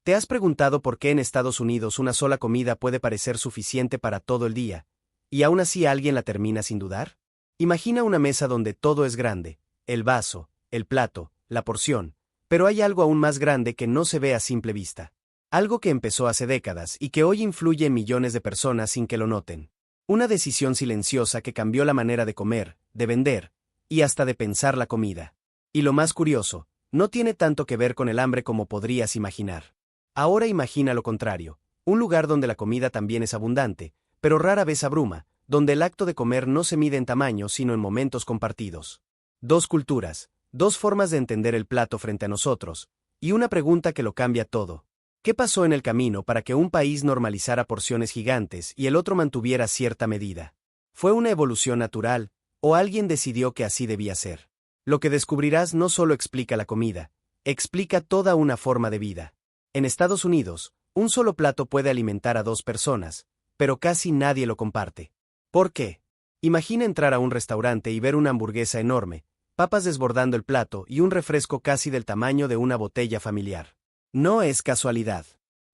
¿Te has preguntado por qué en Estados Unidos una sola comida puede parecer suficiente para todo el día, y aún así alguien la termina sin dudar? Imagina una mesa donde todo es grande, el vaso, el plato, la porción, pero hay algo aún más grande que no se ve a simple vista. Algo que empezó hace décadas y que hoy influye en millones de personas sin que lo noten. Una decisión silenciosa que cambió la manera de comer, de vender, y hasta de pensar la comida. Y lo más curioso, no tiene tanto que ver con el hambre como podrías imaginar. Ahora imagina lo contrario, un lugar donde la comida también es abundante, pero rara vez abruma, donde el acto de comer no se mide en tamaño sino en momentos compartidos. Dos culturas, dos formas de entender el plato frente a nosotros, y una pregunta que lo cambia todo. ¿Qué pasó en el camino para que un país normalizara porciones gigantes y el otro mantuviera cierta medida? ¿Fue una evolución natural, o alguien decidió que así debía ser? Lo que descubrirás no solo explica la comida, explica toda una forma de vida. En Estados Unidos, un solo plato puede alimentar a dos personas, pero casi nadie lo comparte. ¿Por qué? Imagina entrar a un restaurante y ver una hamburguesa enorme, papas desbordando el plato y un refresco casi del tamaño de una botella familiar. No es casualidad.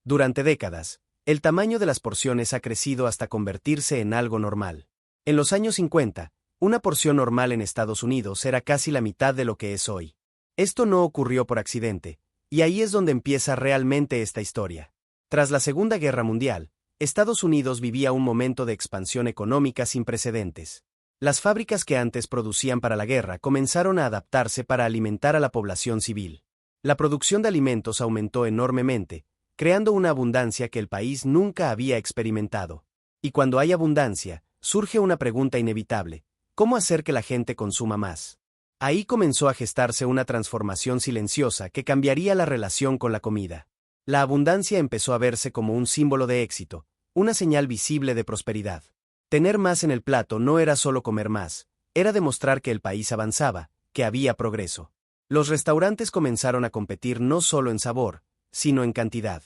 Durante décadas, el tamaño de las porciones ha crecido hasta convertirse en algo normal. En los años 50, una porción normal en Estados Unidos era casi la mitad de lo que es hoy. Esto no ocurrió por accidente, y ahí es donde empieza realmente esta historia. Tras la Segunda Guerra Mundial, Estados Unidos vivía un momento de expansión económica sin precedentes. Las fábricas que antes producían para la guerra comenzaron a adaptarse para alimentar a la población civil. La producción de alimentos aumentó enormemente, creando una abundancia que el país nunca había experimentado. Y cuando hay abundancia, surge una pregunta inevitable: ¿cómo hacer que la gente consuma más? Ahí comenzó a gestarse una transformación silenciosa que cambiaría la relación con la comida. La abundancia empezó a verse como un símbolo de éxito, una señal visible de prosperidad. Tener más en el plato no era solo comer más, era demostrar que el país avanzaba, que había progreso. Los restaurantes comenzaron a competir no solo en sabor, sino en cantidad.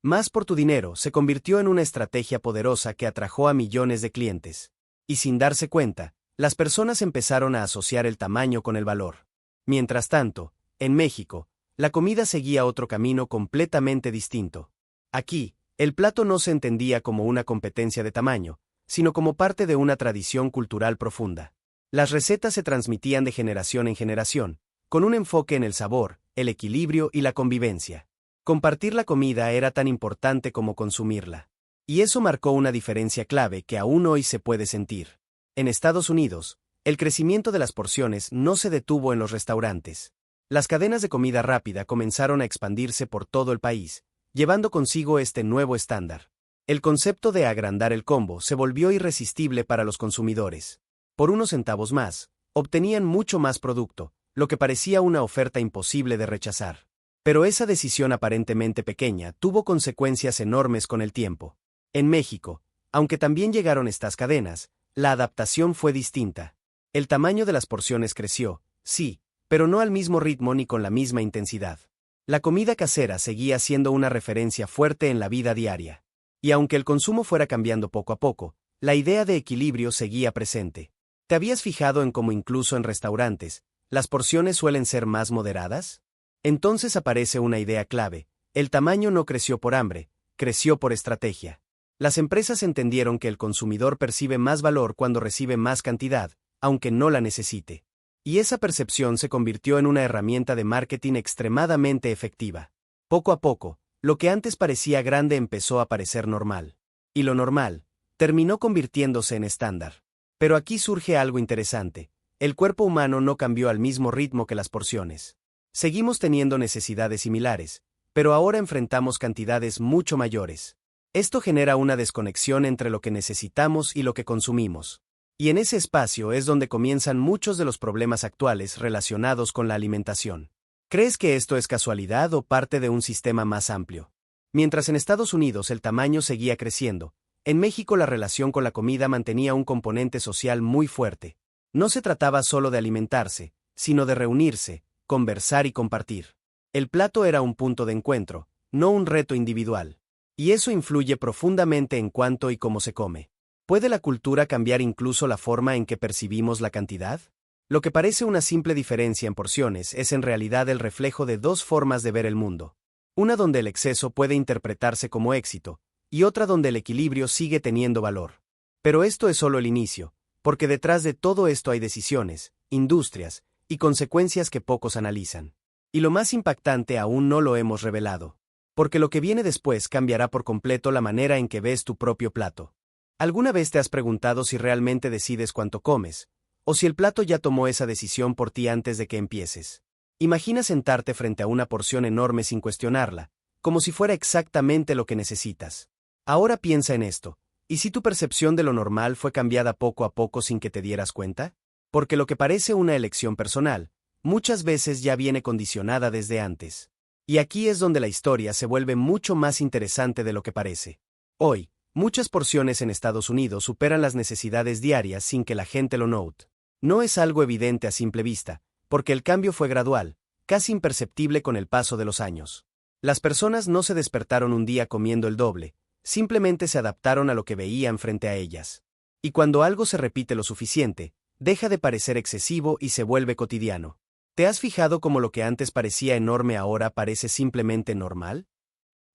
Más por tu dinero se convirtió en una estrategia poderosa que atrajo a millones de clientes. Y sin darse cuenta, las personas empezaron a asociar el tamaño con el valor. Mientras tanto, en México, la comida seguía otro camino completamente distinto. Aquí, el plato no se entendía como una competencia de tamaño, sino como parte de una tradición cultural profunda. Las recetas se transmitían de generación en generación, con un enfoque en el sabor, el equilibrio y la convivencia. Compartir la comida era tan importante como consumirla. Y eso marcó una diferencia clave que aún hoy se puede sentir. En Estados Unidos, el crecimiento de las porciones no se detuvo en los restaurantes. Las cadenas de comida rápida comenzaron a expandirse por todo el país, llevando consigo este nuevo estándar. El concepto de agrandar el combo se volvió irresistible para los consumidores. Por unos centavos más, obtenían mucho más producto, lo que parecía una oferta imposible de rechazar. Pero esa decisión aparentemente pequeña tuvo consecuencias enormes con el tiempo. En México, aunque también llegaron estas cadenas, la adaptación fue distinta. El tamaño de las porciones creció, sí, pero no al mismo ritmo ni con la misma intensidad. La comida casera seguía siendo una referencia fuerte en la vida diaria. Y aunque el consumo fuera cambiando poco a poco, la idea de equilibrio seguía presente. ¿Te habías fijado en cómo incluso en restaurantes, las porciones suelen ser más moderadas? Entonces aparece una idea clave: el tamaño no creció por hambre, creció por estrategia. Las empresas entendieron que el consumidor percibe más valor cuando recibe más cantidad, aunque no la necesite. Y esa percepción se convirtió en una herramienta de marketing extremadamente efectiva. Poco a poco, lo que antes parecía grande empezó a parecer normal. Y lo normal terminó convirtiéndose en estándar. Pero aquí surge algo interesante: el cuerpo humano no cambió al mismo ritmo que las porciones. Seguimos teniendo necesidades similares, pero ahora enfrentamos cantidades mucho mayores. Esto genera una desconexión entre lo que necesitamos y lo que consumimos. Y en ese espacio es donde comienzan muchos de los problemas actuales relacionados con la alimentación. ¿Crees que esto es casualidad o parte de un sistema más amplio? Mientras en Estados Unidos el tamaño seguía creciendo, en México la relación con la comida mantenía un componente social muy fuerte. No se trataba solo de alimentarse, sino de reunirse, conversar y compartir. El plato era un punto de encuentro, no un reto individual. Y eso influye profundamente en cuánto y cómo se come. ¿Puede la cultura cambiar incluso la forma en que percibimos la cantidad? Lo que parece una simple diferencia en porciones es en realidad el reflejo de dos formas de ver el mundo. Una donde el exceso puede interpretarse como éxito, y otra donde el equilibrio sigue teniendo valor. Pero esto es solo el inicio, porque detrás de todo esto hay decisiones, industrias, y consecuencias que pocos analizan. Y lo más impactante aún no lo hemos revelado. Porque lo que viene después cambiará por completo la manera en que ves tu propio plato. ¿Alguna vez te has preguntado si realmente decides cuánto comes, o si el plato ya tomó esa decisión por ti antes de que empieces? Imagina sentarte frente a una porción enorme sin cuestionarla, como si fuera exactamente lo que necesitas. Ahora piensa en esto, ¿y si tu percepción de lo normal fue cambiada poco a poco sin que te dieras cuenta? Porque lo que parece una elección personal, muchas veces ya viene condicionada desde antes. Y aquí es donde la historia se vuelve mucho más interesante de lo que parece. Hoy, muchas porciones en Estados Unidos superan las necesidades diarias sin que la gente lo note. No es algo evidente a simple vista, porque el cambio fue gradual, casi imperceptible con el paso de los años. Las personas no se despertaron un día comiendo el doble, simplemente se adaptaron a lo que veían frente a ellas. Y cuando algo se repite lo suficiente, deja de parecer excesivo y se vuelve cotidiano. ¿Te has fijado cómo lo que antes parecía enorme ahora parece simplemente normal?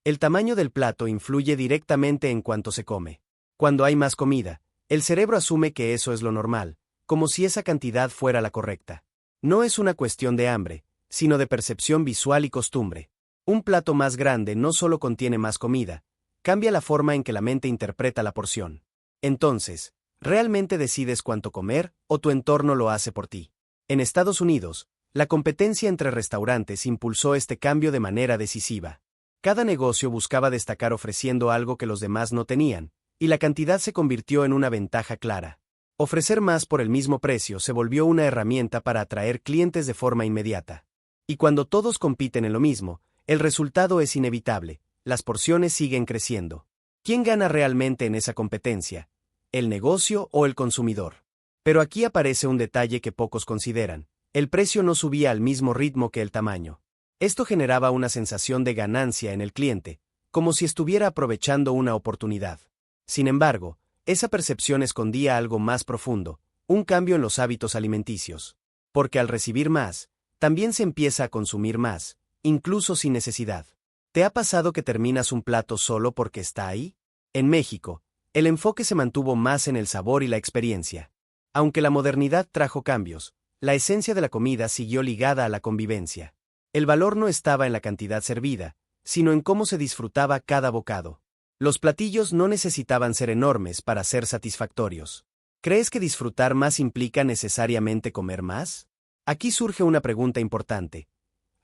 El tamaño del plato influye directamente en cuánto se come. Cuando hay más comida, el cerebro asume que eso es lo normal, como si esa cantidad fuera la correcta. No es una cuestión de hambre, sino de percepción visual y costumbre. Un plato más grande no solo contiene más comida, cambia la forma en que la mente interpreta la porción. Entonces, ¿realmente decides cuánto comer o tu entorno lo hace por ti? En Estados Unidos, la competencia entre restaurantes impulsó este cambio de manera decisiva. Cada negocio buscaba destacar ofreciendo algo que los demás no tenían, y la cantidad se convirtió en una ventaja clara. Ofrecer más por el mismo precio se volvió una herramienta para atraer clientes de forma inmediata. Y cuando todos compiten en lo mismo, el resultado es inevitable, las porciones siguen creciendo. ¿Quién gana realmente en esa competencia? ¿El negocio o el consumidor? Pero aquí aparece un detalle que pocos consideran. El precio no subía al mismo ritmo que el tamaño. Esto generaba una sensación de ganancia en el cliente, como si estuviera aprovechando una oportunidad. Sin embargo, esa percepción escondía algo más profundo, un cambio en los hábitos alimenticios. Porque al recibir más, también se empieza a consumir más, incluso sin necesidad. ¿Te ha pasado que terminas un plato solo porque está ahí? En México, el enfoque se mantuvo más en el sabor y la experiencia. Aunque la modernidad trajo cambios, la esencia de la comida siguió ligada a la convivencia. El valor no estaba en la cantidad servida, sino en cómo se disfrutaba cada bocado. Los platillos no necesitaban ser enormes para ser satisfactorios. ¿Crees que disfrutar más implica necesariamente comer más? Aquí surge una pregunta importante.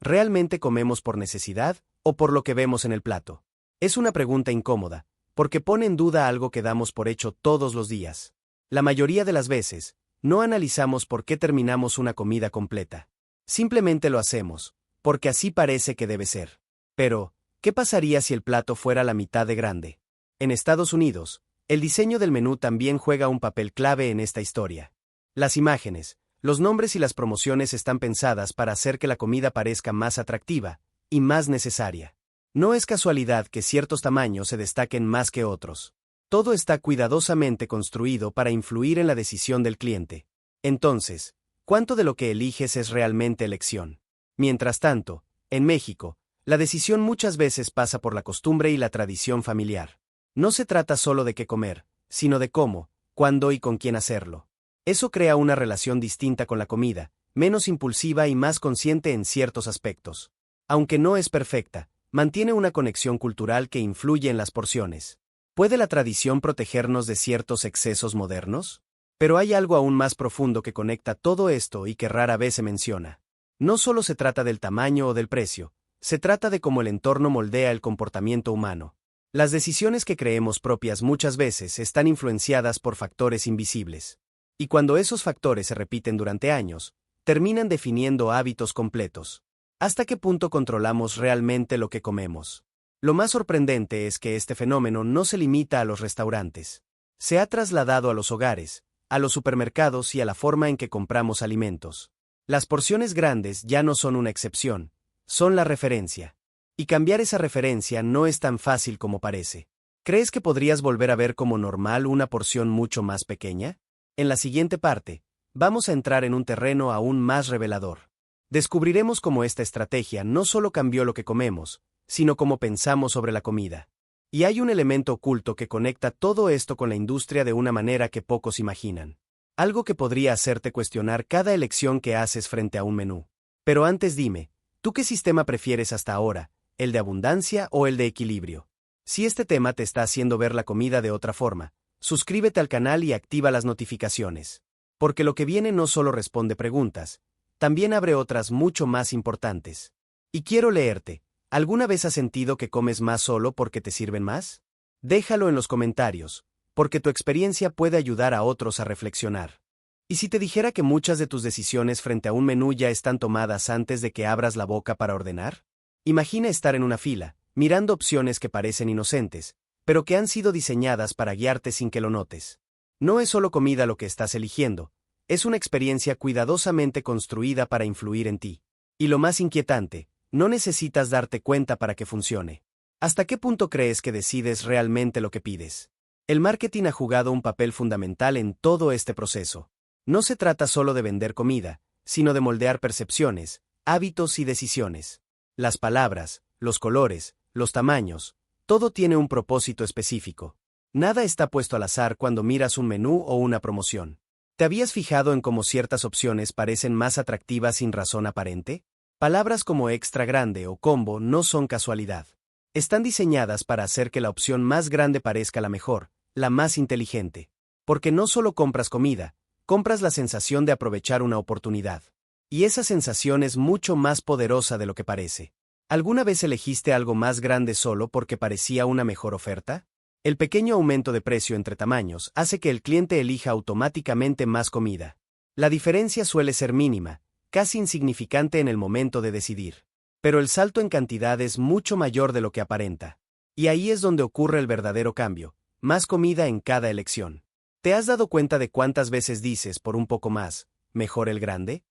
¿Realmente comemos por necesidad o por lo que vemos en el plato? Es una pregunta incómoda, porque pone en duda algo que damos por hecho todos los días. La mayoría de las veces, no analizamos por qué terminamos una comida completa. Simplemente lo hacemos, porque así parece que debe ser. Pero, ¿qué pasaría si el plato fuera la mitad de grande? En Estados Unidos, el diseño del menú también juega un papel clave en esta historia. Las imágenes, los nombres y las promociones están pensadas para hacer que la comida parezca más atractiva y más necesaria. No es casualidad que ciertos tamaños se destaquen más que otros. Todo está cuidadosamente construido para influir en la decisión del cliente. Entonces, ¿cuánto de lo que eliges es realmente elección? Mientras tanto, en México, la decisión muchas veces pasa por la costumbre y la tradición familiar. No se trata solo de qué comer, sino de cómo, cuándo y con quién hacerlo. Eso crea una relación distinta con la comida, menos impulsiva y más consciente en ciertos aspectos. Aunque no es perfecta, mantiene una conexión cultural que influye en las porciones. ¿Puede la tradición protegernos de ciertos excesos modernos? Pero hay algo aún más profundo que conecta todo esto y que rara vez se menciona. No solo se trata del tamaño o del precio, se trata de cómo el entorno moldea el comportamiento humano. Las decisiones que creemos propias muchas veces están influenciadas por factores invisibles. Y cuando esos factores se repiten durante años, terminan definiendo hábitos completos. ¿Hasta qué punto controlamos realmente lo que comemos? Lo más sorprendente es que este fenómeno no se limita a los restaurantes. Se ha trasladado a los hogares, a los supermercados y a la forma en que compramos alimentos. Las porciones grandes ya no son una excepción, son la referencia. Y cambiar esa referencia no es tan fácil como parece. ¿Crees que podrías volver a ver como normal una porción mucho más pequeña? En la siguiente parte, vamos a entrar en un terreno aún más revelador. Descubriremos cómo esta estrategia no solo cambió lo que comemos, sino cómo pensamos sobre la comida. Y hay un elemento oculto que conecta todo esto con la industria de una manera que pocos imaginan. Algo que podría hacerte cuestionar cada elección que haces frente a un menú. Pero antes dime, ¿tú qué sistema prefieres hasta ahora, el de abundancia o el de equilibrio? Si este tema te está haciendo ver la comida de otra forma, suscríbete al canal y activa las notificaciones. Porque lo que viene no solo responde preguntas, también abre otras mucho más importantes. Y quiero leerte. ¿Alguna vez has sentido que comes más solo porque te sirven más? Déjalo en los comentarios, porque tu experiencia puede ayudar a otros a reflexionar. ¿Y si te dijera que muchas de tus decisiones frente a un menú ya están tomadas antes de que abras la boca para ordenar? Imagina estar en una fila, mirando opciones que parecen inocentes, pero que han sido diseñadas para guiarte sin que lo notes. No es solo comida lo que estás eligiendo, es una experiencia cuidadosamente construida para influir en ti. Y lo más inquietante, no necesitas darte cuenta para que funcione. ¿Hasta qué punto crees que decides realmente lo que pides? El marketing ha jugado un papel fundamental en todo este proceso. No se trata solo de vender comida, sino de moldear percepciones, hábitos y decisiones. Las palabras, los colores, los tamaños, todo tiene un propósito específico. Nada está puesto al azar cuando miras un menú o una promoción. ¿Te habías fijado en cómo ciertas opciones parecen más atractivas sin razón aparente? Palabras como extra grande o combo no son casualidad. Están diseñadas para hacer que la opción más grande parezca la mejor, la más inteligente. Porque no solo compras comida, compras la sensación de aprovechar una oportunidad. Y esa sensación es mucho más poderosa de lo que parece. ¿Alguna vez elegiste algo más grande solo porque parecía una mejor oferta? El pequeño aumento de precio entre tamaños hace que el cliente elija automáticamente más comida. La diferencia suele ser mínima, casi insignificante en el momento de decidir. Pero el salto en cantidad es mucho mayor de lo que aparenta. Y ahí es donde ocurre el verdadero cambio, más comida en cada elección. ¿Te has dado cuenta de cuántas veces dices por un poco más, mejor el grande?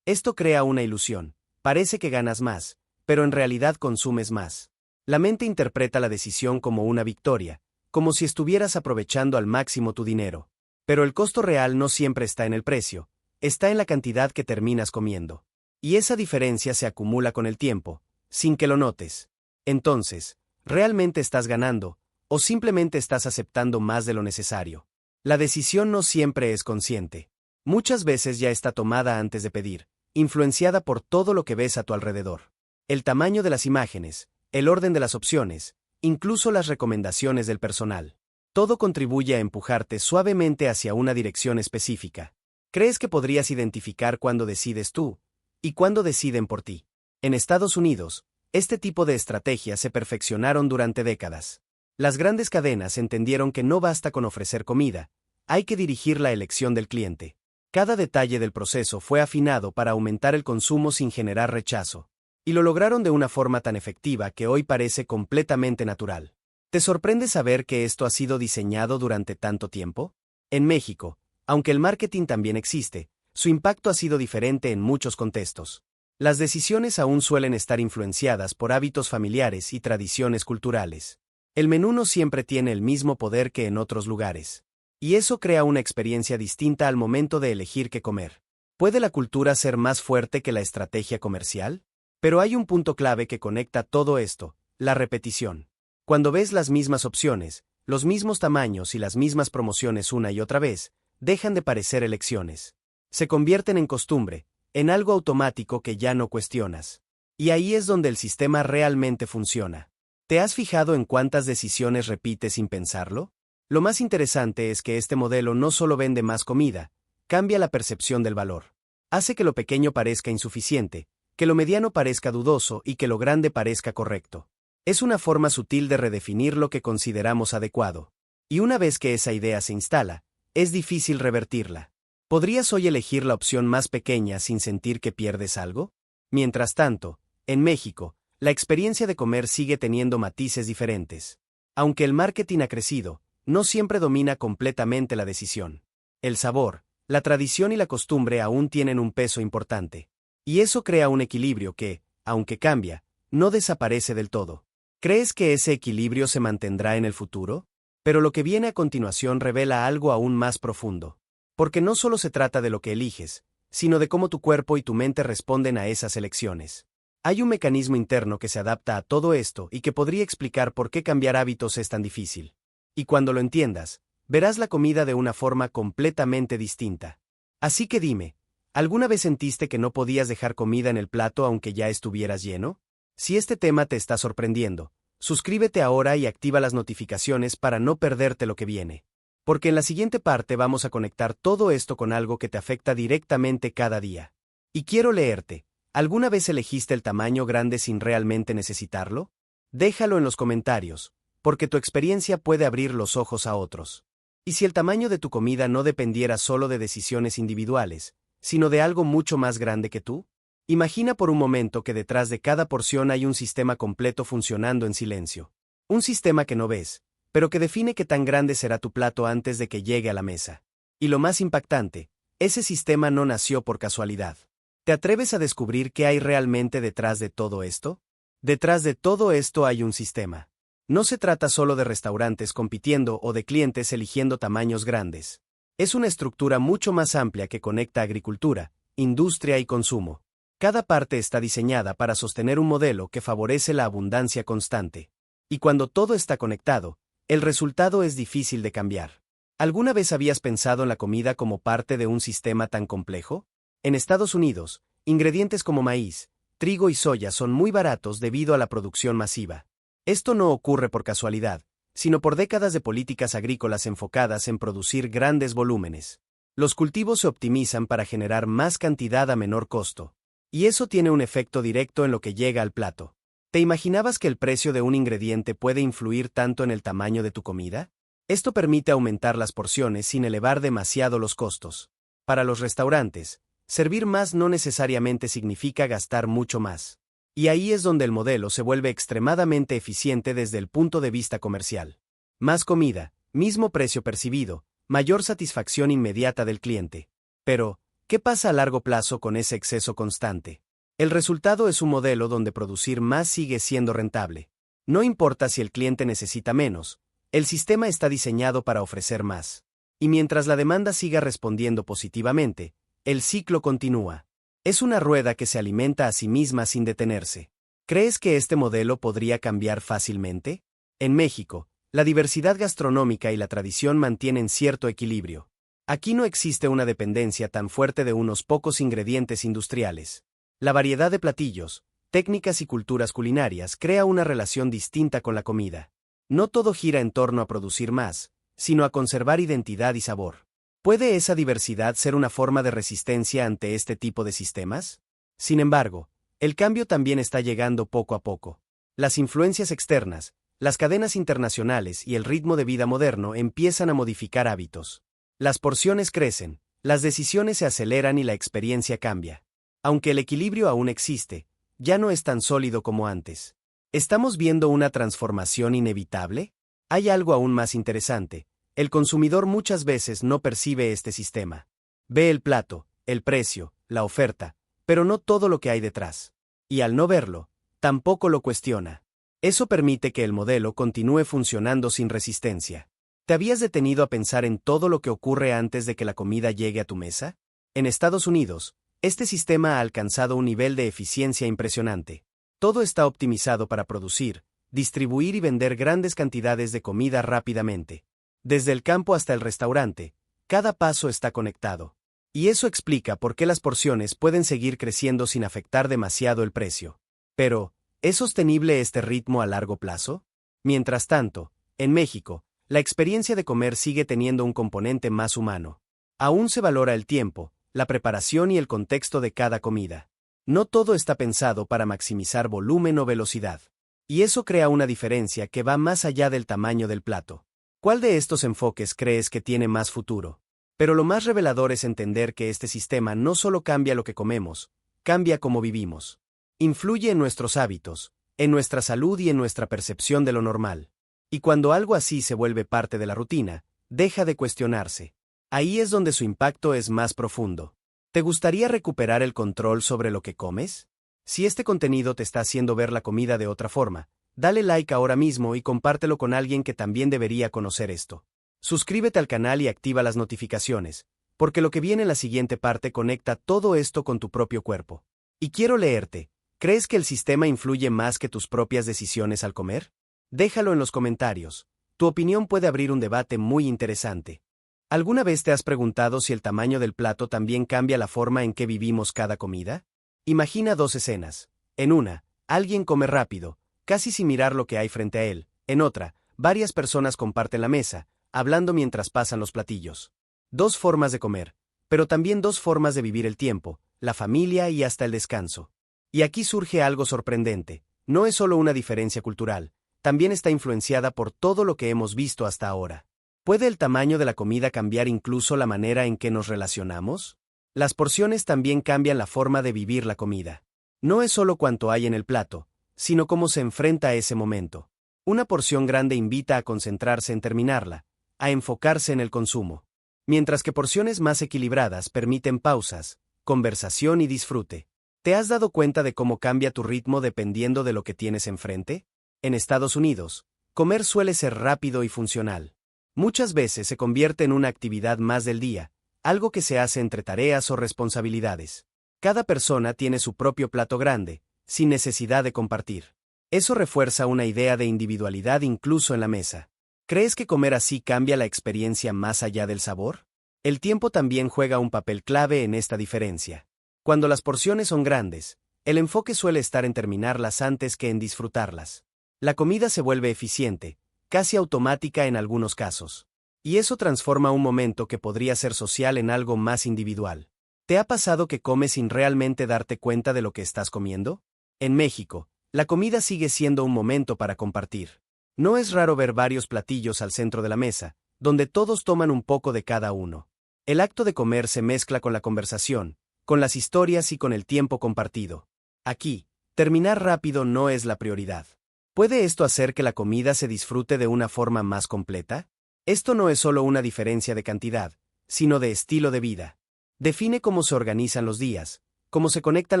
Esto crea una ilusión. Parece que ganas más, pero en realidad consumes más. La mente interpreta la decisión como una victoria, como si estuvieras aprovechando al máximo tu dinero. Pero el costo real no siempre está en el precio, está en la cantidad que terminas comiendo. Y esa diferencia se acumula con el tiempo, sin que lo notes. Entonces, ¿realmente estás ganando, o simplemente estás aceptando más de lo necesario? La decisión no siempre es consciente. Muchas veces ya está tomada antes de pedir, influenciada por todo lo que ves a tu alrededor. El tamaño de las imágenes, el orden de las opciones, incluso las recomendaciones del personal. Todo contribuye a empujarte suavemente hacia una dirección específica. ¿Crees que podrías identificar cuándo decides tú y cuándo deciden por ti? En Estados Unidos, este tipo de estrategias se perfeccionaron durante décadas. Las grandes cadenas entendieron que no basta con ofrecer comida, hay que dirigir la elección del cliente. Cada detalle del proceso fue afinado para aumentar el consumo sin generar rechazo. Y lo lograron de una forma tan efectiva que hoy parece completamente natural. ¿Te sorprende saber que esto ha sido diseñado durante tanto tiempo? En México, aunque el marketing también existe, su impacto ha sido diferente en muchos contextos. Las decisiones aún suelen estar influenciadas por hábitos familiares y tradiciones culturales. El menú no siempre tiene el mismo poder que en otros lugares. Y eso crea una experiencia distinta al momento de elegir qué comer. ¿Puede la cultura ser más fuerte que la estrategia comercial? Pero hay un punto clave que conecta todo esto, la repetición. Cuando ves las mismas opciones, los mismos tamaños y las mismas promociones una y otra vez, dejan de parecer elecciones. Se convierten en costumbre, en algo automático que ya no cuestionas. Y ahí es donde el sistema realmente funciona. ¿Te has fijado en cuántas decisiones repites sin pensarlo? Lo más interesante es que este modelo no solo vende más comida, cambia la percepción del valor. Hace que lo pequeño parezca insuficiente, que lo mediano parezca dudoso y que lo grande parezca correcto. Es una forma sutil de redefinir lo que consideramos adecuado. Y una vez que esa idea se instala, es difícil revertirla. ¿Podrías hoy elegir la opción más pequeña sin sentir que pierdes algo? Mientras tanto, en México, la experiencia de comer sigue teniendo matices diferentes. Aunque el marketing ha crecido, no siempre domina completamente la decisión. El sabor, la tradición y la costumbre aún tienen un peso importante. Y eso crea un equilibrio que, aunque cambia, no desaparece del todo. ¿Crees que ese equilibrio se mantendrá en el futuro? Pero lo que viene a continuación revela algo aún más profundo. Porque no solo se trata de lo que eliges, sino de cómo tu cuerpo y tu mente responden a esas elecciones. Hay un mecanismo interno que se adapta a todo esto y que podría explicar por qué cambiar hábitos es tan difícil. Y cuando lo entiendas, verás la comida de una forma completamente distinta. Así que dime, ¿alguna vez sentiste que no podías dejar comida en el plato aunque ya estuvieras lleno? Si este tema te está sorprendiendo, suscríbete ahora y activa las notificaciones para no perderte lo que viene. Porque en la siguiente parte vamos a conectar todo esto con algo que te afecta directamente cada día. Y quiero leerte. ¿Alguna vez elegiste el tamaño grande sin realmente necesitarlo? Déjalo en los comentarios, porque tu experiencia puede abrir los ojos a otros. Y si el tamaño de tu comida no dependiera solo de decisiones individuales, sino de algo mucho más grande que tú? Imagina por un momento que detrás de cada porción hay un sistema completo funcionando en silencio. Un sistema que no ves, pero que define qué tan grande será tu plato antes de que llegue a la mesa. Y lo más impactante, ese sistema no nació por casualidad. ¿Te atreves a descubrir qué hay realmente detrás de todo esto? Detrás de todo esto hay un sistema. No se trata solo de restaurantes compitiendo o de clientes eligiendo tamaños grandes. Es una estructura mucho más amplia que conecta agricultura, industria y consumo. Cada parte está diseñada para sostener un modelo que favorece la abundancia constante. Y cuando todo está conectado, el resultado es difícil de cambiar. ¿Alguna vez habías pensado en la comida como parte de un sistema tan complejo? En Estados Unidos, ingredientes como maíz, trigo y soya son muy baratos debido a la producción masiva. Esto no ocurre por casualidad, sino por décadas de políticas agrícolas enfocadas en producir grandes volúmenes. Los cultivos se optimizan para generar más cantidad a menor costo. Y eso tiene un efecto directo en lo que llega al plato. ¿Te imaginabas que el precio de un ingrediente puede influir tanto en el tamaño de tu comida? Esto permite aumentar las porciones sin elevar demasiado los costos. Para los restaurantes, servir más no necesariamente significa gastar mucho más. Y ahí es donde el modelo se vuelve extremadamente eficiente desde el punto de vista comercial. Más comida, mismo precio percibido, mayor satisfacción inmediata del cliente. Pero, ¿qué pasa a largo plazo con ese exceso constante? El resultado es un modelo donde producir más sigue siendo rentable. No importa si el cliente necesita menos, el sistema está diseñado para ofrecer más. Y mientras la demanda siga respondiendo positivamente, el ciclo continúa. Es una rueda que se alimenta a sí misma sin detenerse. ¿Crees que este modelo podría cambiar fácilmente? En México, la diversidad gastronómica y la tradición mantienen cierto equilibrio. Aquí no existe una dependencia tan fuerte de unos pocos ingredientes industriales. La variedad de platillos, técnicas y culturas culinarias crea una relación distinta con la comida. No todo gira en torno a producir más, sino a conservar identidad y sabor. ¿Puede esa diversidad ser una forma de resistencia ante este tipo de sistemas? Sin embargo, el cambio también está llegando poco a poco. Las influencias externas, las cadenas internacionales y el ritmo de vida moderno empiezan a modificar hábitos. Las porciones crecen, las decisiones se aceleran y la experiencia cambia. Aunque el equilibrio aún existe, ya no es tan sólido como antes. ¿Estamos viendo una transformación inevitable? Hay algo aún más interesante. El consumidor muchas veces no percibe este sistema. Ve el plato, el precio, la oferta, pero no todo lo que hay detrás. Y al no verlo, tampoco lo cuestiona. Eso permite que el modelo continúe funcionando sin resistencia. ¿Te habías detenido a pensar en todo lo que ocurre antes de que la comida llegue a tu mesa? En Estados Unidos, este sistema ha alcanzado un nivel de eficiencia impresionante. Todo está optimizado para producir, distribuir y vender grandes cantidades de comida rápidamente. Desde el campo hasta el restaurante, cada paso está conectado. Y eso explica por qué las porciones pueden seguir creciendo sin afectar demasiado el precio. Pero, ¿es sostenible este ritmo a largo plazo? Mientras tanto, en México, la experiencia de comer sigue teniendo un componente más humano. Aún se valora el tiempo, la preparación y el contexto de cada comida. No todo está pensado para maximizar volumen o velocidad. Y eso crea una diferencia que va más allá del tamaño del plato. ¿Cuál de estos enfoques crees que tiene más futuro? Pero lo más revelador es entender que este sistema no solo cambia lo que comemos, cambia cómo vivimos. Influye en nuestros hábitos, en nuestra salud y en nuestra percepción de lo normal. Y cuando algo así se vuelve parte de la rutina, deja de cuestionarse. Ahí es donde su impacto es más profundo. ¿Te gustaría recuperar el control sobre lo que comes? Si este contenido te está haciendo ver la comida de otra forma, dale like ahora mismo y compártelo con alguien que también debería conocer esto. Suscríbete al canal y activa las notificaciones, porque lo que viene en la siguiente parte conecta todo esto con tu propio cuerpo. Y quiero leerte. ¿Crees que el sistema influye más que tus propias decisiones al comer? Déjalo en los comentarios. Tu opinión puede abrir un debate muy interesante. ¿Alguna vez te has preguntado si el tamaño del plato también cambia la forma en que vivimos cada comida? Imagina dos escenas. En una, alguien come rápido, casi sin mirar lo que hay frente a él. En otra, varias personas comparten la mesa, hablando mientras pasan los platillos. Dos formas de comer, pero también dos formas de vivir el tiempo, la familia y hasta el descanso. Y aquí surge algo sorprendente. No es solo una diferencia cultural, también está influenciada por todo lo que hemos visto hasta ahora. ¿Puede el tamaño de la comida cambiar incluso la manera en que nos relacionamos? Las porciones también cambian la forma de vivir la comida. No es solo cuánto hay en el plato, sino cómo se enfrenta a ese momento. Una porción grande invita a concentrarse en terminarla, a enfocarse en el consumo, mientras que porciones más equilibradas permiten pausas, conversación y disfrute. ¿Te has dado cuenta de cómo cambia tu ritmo dependiendo de lo que tienes enfrente? En Estados Unidos, comer suele ser rápido y funcional. Muchas veces se convierte en una actividad más del día, algo que se hace entre tareas o responsabilidades. Cada persona tiene su propio plato grande, sin necesidad de compartir. Eso refuerza una idea de individualidad incluso en la mesa. ¿Crees que comer así cambia la experiencia más allá del sabor? El tiempo también juega un papel clave en esta diferencia. Cuando las porciones son grandes, el enfoque suele estar en terminarlas antes que en disfrutarlas. La comida se vuelve eficiente, casi automática en algunos casos. Y eso transforma un momento que podría ser social en algo más individual. ¿Te ha pasado que comes sin realmente darte cuenta de lo que estás comiendo? En México, la comida sigue siendo un momento para compartir. No es raro ver varios platillos al centro de la mesa, donde todos toman un poco de cada uno. El acto de comer se mezcla con la conversación, con las historias y con el tiempo compartido. Aquí, terminar rápido no es la prioridad. ¿Puede esto hacer que la comida se disfrute de una forma más completa? Esto no es solo una diferencia de cantidad, sino de estilo de vida. Define cómo se organizan los días, cómo se conectan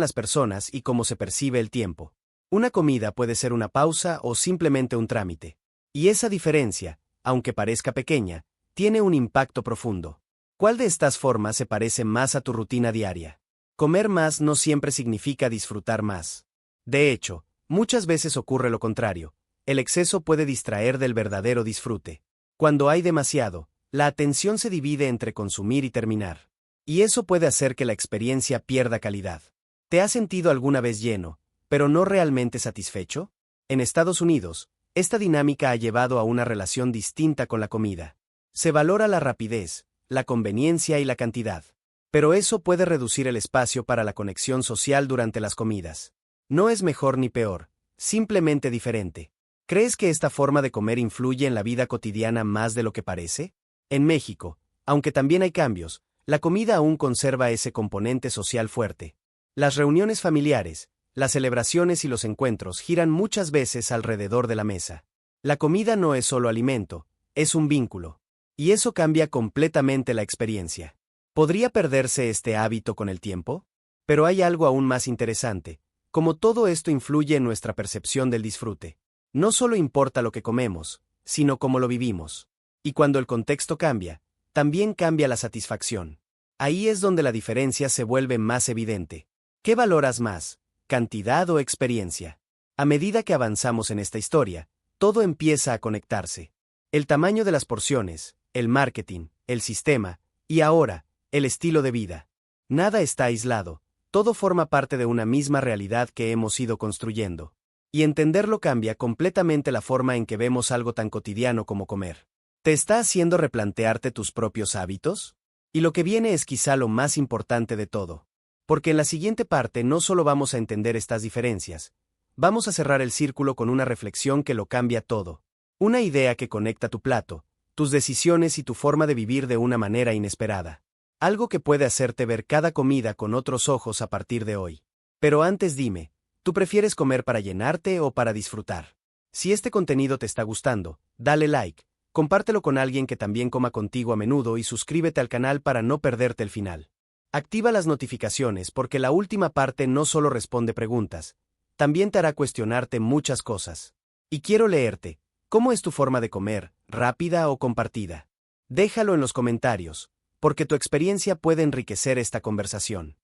las personas y cómo se percibe el tiempo. Una comida puede ser una pausa o simplemente un trámite. Y esa diferencia, aunque parezca pequeña, tiene un impacto profundo. ¿Cuál de estas formas se parece más a tu rutina diaria? Comer más no siempre significa disfrutar más. De hecho, muchas veces ocurre lo contrario. El exceso puede distraer del verdadero disfrute. Cuando hay demasiado, la atención se divide entre consumir y terminar. Y eso puede hacer que la experiencia pierda calidad. ¿Te has sentido alguna vez lleno, pero no realmente satisfecho? En Estados Unidos, esta dinámica ha llevado a una relación distinta con la comida. Se valora la rapidez, la conveniencia y la cantidad. Pero eso puede reducir el espacio para la conexión social durante las comidas. No es mejor ni peor, simplemente diferente. ¿Crees que esta forma de comer influye en la vida cotidiana más de lo que parece? En México, aunque también hay cambios, la comida aún conserva ese componente social fuerte. Las reuniones familiares, las celebraciones y los encuentros giran muchas veces alrededor de la mesa. La comida no es solo alimento, es un vínculo. Y eso cambia completamente la experiencia. ¿Podría perderse este hábito con el tiempo? Pero hay algo aún más interesante. Como todo esto influye en nuestra percepción del disfrute. No solo importa lo que comemos, sino cómo lo vivimos. Y cuando el contexto cambia, también cambia la satisfacción. Ahí es donde la diferencia se vuelve más evidente. ¿Qué valoras más, cantidad o experiencia? A medida que avanzamos en esta historia, todo empieza a conectarse. El tamaño de las porciones, el marketing, el sistema, y ahora, el estilo de vida. Nada está aislado, todo forma parte de una misma realidad que hemos ido construyendo. Y entenderlo cambia completamente la forma en que vemos algo tan cotidiano como comer. ¿Te está haciendo replantearte tus propios hábitos? Y lo que viene es quizá lo más importante de todo. Porque en la siguiente parte no solo vamos a entender estas diferencias, vamos a cerrar el círculo con una reflexión que lo cambia todo. Una idea que conecta tu plato, tus decisiones y tu forma de vivir de una manera inesperada. Algo que puede hacerte ver cada comida con otros ojos a partir de hoy. Pero antes dime, ¿tú prefieres comer para llenarte o para disfrutar? Si este contenido te está gustando, dale like, compártelo con alguien que también coma contigo a menudo y suscríbete al canal para no perderte el final. Activa las notificaciones porque la última parte no solo responde preguntas, también te hará cuestionarte muchas cosas. Y quiero leerte, ¿cómo es tu forma de comer, rápida o compartida? Déjalo en los comentarios, porque tu experiencia puede enriquecer esta conversación.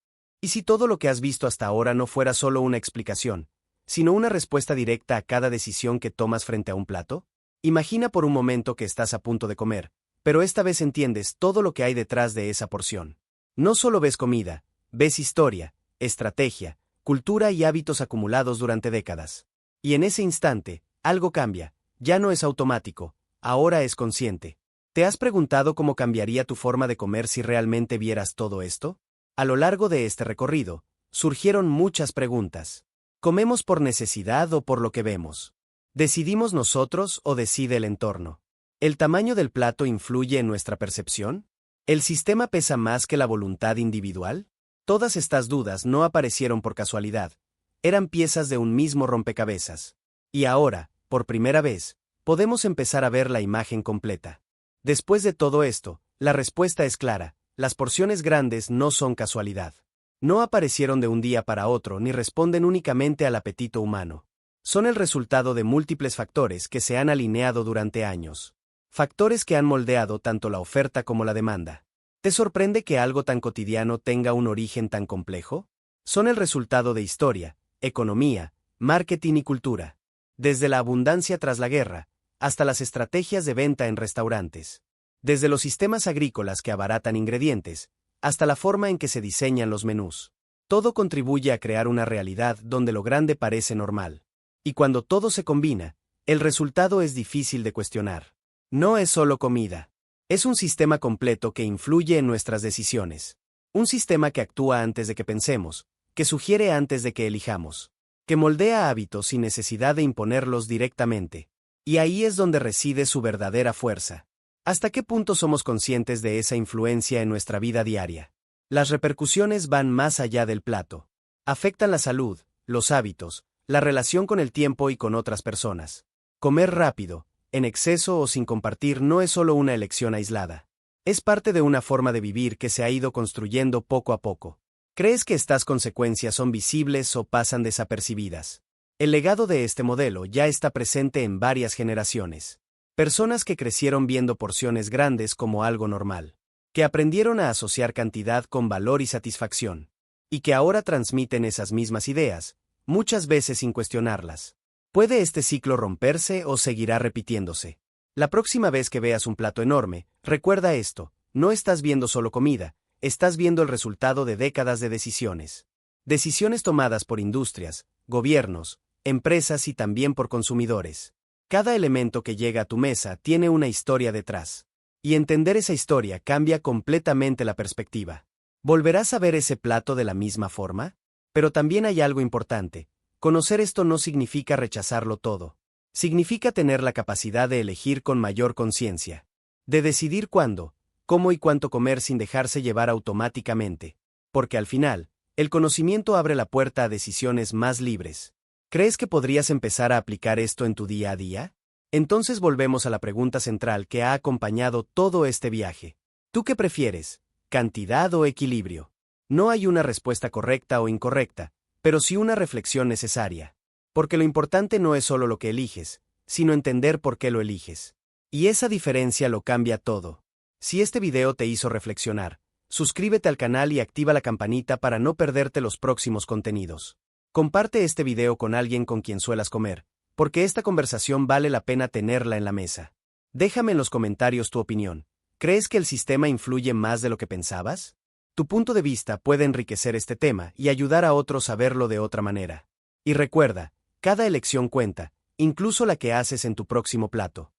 ¿Y si todo lo que has visto hasta ahora no fuera solo una explicación, sino una respuesta directa a cada decisión que tomas frente a un plato? Imagina por un momento que estás a punto de comer, pero esta vez entiendes todo lo que hay detrás de esa porción. No solo ves comida, ves historia, estrategia, cultura y hábitos acumulados durante décadas. Y en ese instante, algo cambia, ya no es automático, ahora es consciente. ¿Te has preguntado cómo cambiaría tu forma de comer si realmente vieras todo esto? A lo largo de este recorrido, surgieron muchas preguntas. ¿Comemos por necesidad o por lo que vemos? ¿Decidimos nosotros o decide el entorno? ¿El tamaño del plato influye en nuestra percepción? ¿El sistema pesa más que la voluntad individual? Todas estas dudas no aparecieron por casualidad, eran piezas de un mismo rompecabezas. Y ahora, por primera vez, podemos empezar a ver la imagen completa. Después de todo esto, la respuesta es clara, las porciones grandes no son casualidad. No aparecieron de un día para otro ni responden únicamente al apetito humano. Son el resultado de múltiples factores que se han alineado durante años. Factores que han moldeado tanto la oferta como la demanda. ¿Te sorprende que algo tan cotidiano tenga un origen tan complejo? Son el resultado de historia, economía, marketing y cultura. Desde la abundancia tras la guerra, hasta las estrategias de venta en restaurantes. Desde los sistemas agrícolas que abaratan ingredientes, hasta la forma en que se diseñan los menús. Todo contribuye a crear una realidad donde lo grande parece normal. Y cuando todo se combina, el resultado es difícil de cuestionar. No es solo comida. Es un sistema completo que influye en nuestras decisiones. Un sistema que actúa antes de que pensemos, que sugiere antes de que elijamos, que moldea hábitos sin necesidad de imponerlos directamente. Y ahí es donde reside su verdadera fuerza. ¿Hasta qué punto somos conscientes de esa influencia en nuestra vida diaria? Las repercusiones van más allá del plato. Afectan la salud, los hábitos, la relación con el tiempo y con otras personas. Comer rápido, en exceso o sin compartir no es solo una elección aislada. Es parte de una forma de vivir que se ha ido construyendo poco a poco. ¿Crees que estas consecuencias son visibles o pasan desapercibidas? El legado de este modelo ya está presente en varias generaciones. Personas que crecieron viendo porciones grandes como algo normal, que aprendieron a asociar cantidad con valor y satisfacción, y que ahora transmiten esas mismas ideas, muchas veces sin cuestionarlas. ¿Puede este ciclo romperse o seguirá repitiéndose? La próxima vez que veas un plato enorme, recuerda esto, no estás viendo solo comida, estás viendo el resultado de décadas de decisiones. Decisiones tomadas por industrias, gobiernos, empresas y también por consumidores. Cada elemento que llega a tu mesa tiene una historia detrás. Y entender esa historia cambia completamente la perspectiva. ¿Volverás a ver ese plato de la misma forma? Pero también hay algo importante. Conocer esto no significa rechazarlo todo. Significa tener la capacidad de elegir con mayor conciencia. De decidir cuándo, cómo y cuánto comer sin dejarse llevar automáticamente. Porque al final, el conocimiento abre la puerta a decisiones más libres. ¿Crees que podrías empezar a aplicar esto en tu día a día? Entonces volvemos a la pregunta central que ha acompañado todo este viaje. ¿Tú qué prefieres? ¿Cantidad o equilibrio? No hay una respuesta correcta o incorrecta, pero sí una reflexión necesaria. Porque lo importante no es solo lo que eliges, sino entender por qué lo eliges. Y esa diferencia lo cambia todo. Si este video te hizo reflexionar, suscríbete al canal y activa la campanita para no perderte los próximos contenidos. Comparte este video con alguien con quien suelas comer, porque esta conversación vale la pena tenerla en la mesa. Déjame en los comentarios tu opinión. ¿Crees que el sistema influye más de lo que pensabas? Tu punto de vista puede enriquecer este tema y ayudar a otros a verlo de otra manera. Y recuerda, cada elección cuenta, incluso la que haces en tu próximo plato.